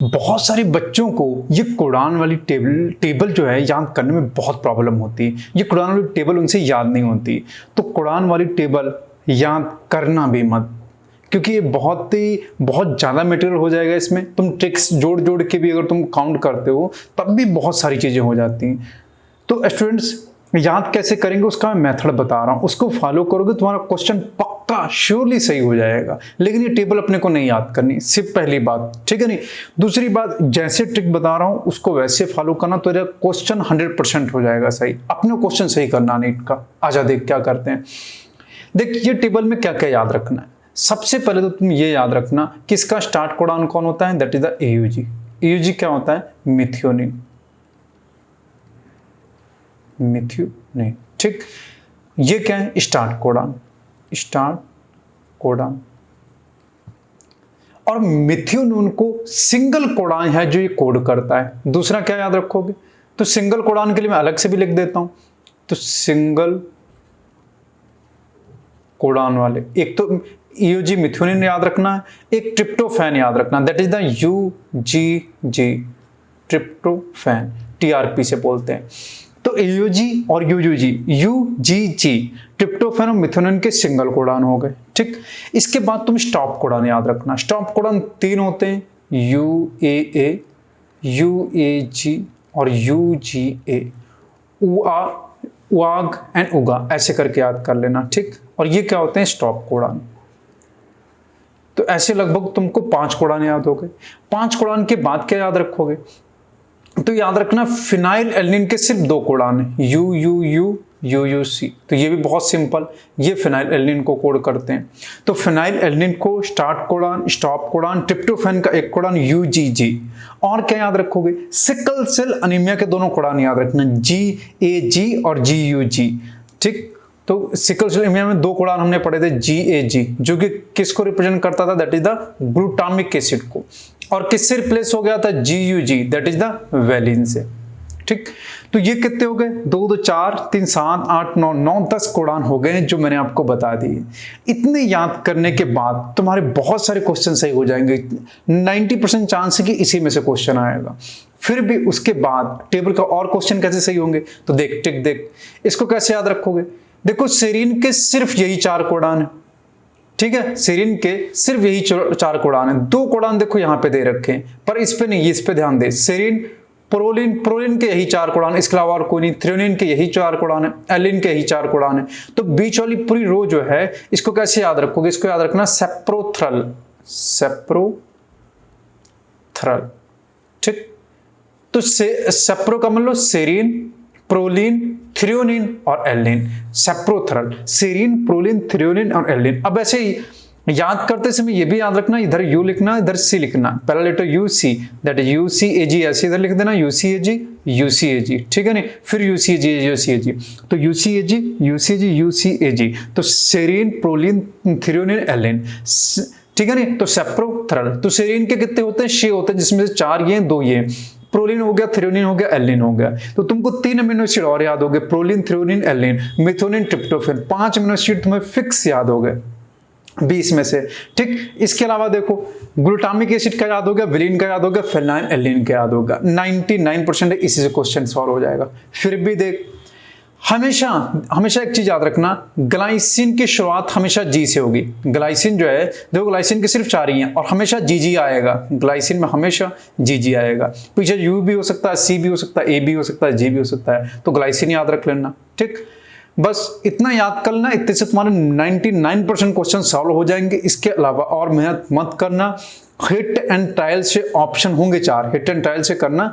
बहुत सारे बच्चों को ये कुरान वाली टेबल जो है याद करने में बहुत प्रॉब्लम होती है। ये कुरान वाली टेबल उनसे याद नहीं होती, तो कुरान वाली टेबल याद करना भी मत, क्योंकि ये बहुत ज़्यादा मटेरियल हो जाएगा। इसमें तुम ट्रिक्स जोड़ जोड़ के भी अगर तुम काउंट करते हो तब भी बहुत सारी चीज़ें हो जाती हैं। तो स्टूडेंट्स, याद कैसे करेंगे उसका मैं मेथड बता रहा हूँ, उसको फॉलो करोगे तुम्हारा क्वेश्चन पक्का श्योरली सही हो जाएगा। लेकिन ये टेबल अपने को नहीं याद करनी, सिर्फ पहली बात, ठीक है नहीं। दूसरी बात, जैसे ट्रिक बता रहा हूँ उसको वैसे फॉलो करना, तो ये क्वेश्चन 100% हो जाएगा सही। अपने क्वेश्चन सही करना नीट का। आजा देख क्या करते हैं। देख, ये टेबल में क्या क्या याद रखना है। सबसे पहले तो तुम ये याद रखना कि इसका स्टार्ट कोडान कौन होता है, that is the AUG। AUG क्या होता है, मिथियोनिन। मिथियोनिन, ठीक। ये क्या है, स्टार्ट कोडान। स्टार्ट कोडान और मिथियोनिन को सिंगल कोडान है जो ये कोड करता है। दूसरा क्या याद रखोगे, तो सिंगल कोडान के लिए मैं अलग से भी लिख देता हूं। तो सिंगल कोडान वाले, एक तो EUG मिथियोनिन याद रखना है, एक ट्रिप्टोफैन याद रखना, that is the UGG, tryptophan, TRP से बोलते हैं। तो AUG और UGG ट्रिप्टोफैन और मिथियोनिन के सिंगल कोडान हो गए, ठीक। इसके बाद तुम स्टॉप कोडान याद रखना। स्टॉप कोडान 3 होते हैं, UAA, UAG और UGA। उआग एंड उगा, ऐसे करके याद कर लेना, ठीक। और ये क्या होते हैं, स्टॉप कोडान। तो ऐसे लगभग तुमको 5 कोडान याद हो गए। 5 कोडान के बाद क्या याद रखोगे, तो याद रखना फिनाइल एल्निन के सिर्फ 2 कोडान है, UUU, UUC। तो ये भी बहुत सिंपल, ये फिनाइल एल्निन को कोड करते हैं। तो फिनाइल एल्निन को start codon, stop codon, tryptophan का एक कोडान UGG। और क्या याद रखोगे, सिकल सेल अनीमिया के दोनों कोडान याद रखना, GAG और GUG, ठीक। तो सिकल सेल एनीमिया में 2 कोडान हमने पढ़े थे, GAG, जो कि किसको रिप्रेजेंट करता था, that is the glutamic acid को। और किससे रिप्लेस हो गया था, GUG, that is the valine से, ठीक। तो ये कितने हो गए, 2 2 4 3 7 8 9 9 10 कोडान हो गए जो मैंने आपको बता दिए। इतने याद करने के बाद तुम्हारे बहुत सारे क्वेश्चन सही हो जाएंगे। 90% चांस है कि इसी में से क्वेश्चन आएगा। फिर भी उसके बाद टेबल का और क्वेश्चन कैसे सही होंगे, तो देख टिक देख, इसको कैसे याद रखोगे। देखो, सेरीन के सिर्फ यही 4 कोडान है, ठीक है। सेरीन के सिर्फ यही 4 कोडान है। 2 कोडान देखो यहाँ पे दे रखे हैं, पर इस पे नहीं, इस पे ध्यान दे। सेरीन, प्रोलिन के यही 4 कोडान, इसके अलावा और कोई नहीं। थ्रेओनिन के यही 4 कोडान है, एलिन के यही 4 कोडान है। तो बीच वाली पूरी रो जो है, इसको कैसे याद रखोगे, इसको याद रखना सेप्रोथ्रल, सेप्रोथ्रल, ठीक। तो सेप्रो का मतलब सेरीन, प्रोलिन, थ्रेओनिन और एलिन, सेप्रोथ्रल, सेरीन, प्रोलिन, थ्रेओनिन और एलिन। अब ऐसे ही याद करते समय ये भी याद रखना, इधर U लिखना, इधर C लिखना। पहला letter UC, that is UCAG, ऐसे इधर लिख देना, UCAG, ठीक है नहीं। फिर UCAG। तो UCAG, तो सेरीन, प्रोलिन, थ्रेओनिन, एलिन, ठीक है नहीं। तो सेप्रोथ्रल, तो सेरीन के कितने होते हैं, 6 होते हैं, जिसमें से 4 ये 2 ये। प्रोलिन हो गया, थ्रेओनिन हो गया, एलिन हो गया। तो तुमको 3 अमीनो एसिड और याद हो गए, प्रोलिन, थ्रेओनिन, एलिन, मिथोनिन, ट्रिप्टोफैन। 5 अमीनो एसिड तुम्हें फिक्स याद हो गए 20 में से, ठीक। इसके अलावा देखो, ग्लूटामिक एसिड का याद हो गया, विलिन का याद हो गया, फिनाइल एल्निन का याद होगा। 99% इसी से क्वेश्चन सॉल्व हो जाएगा। फिर भी देख, हमेशा एक चीज याद रखना, ग्लाइसिन की शुरुआत हमेशा G से होगी। ग्लाइसिन जो है, देखो ग्लाइसिन के सिर्फ 4 ही हैं और हमेशा GG आएगा। ग्लाइसिन में हमेशा GG आएगा। पीछे U भी हो सकता है, C भी हो सकता है, A भी हो सकता है, G भी हो सकता है। तो ग्लाइसिन याद रख लेना, ठीक। बस इतना याद कर लेना, इतने से तुम्हारे 99% क्वेश्चन सॉल्व हो जाएंगे। इसके अलावा और मेहनत मत करना। हिट एंड ट्रायल से ऑप्शन होंगे 4, हिट एंड ट्रायल से करना।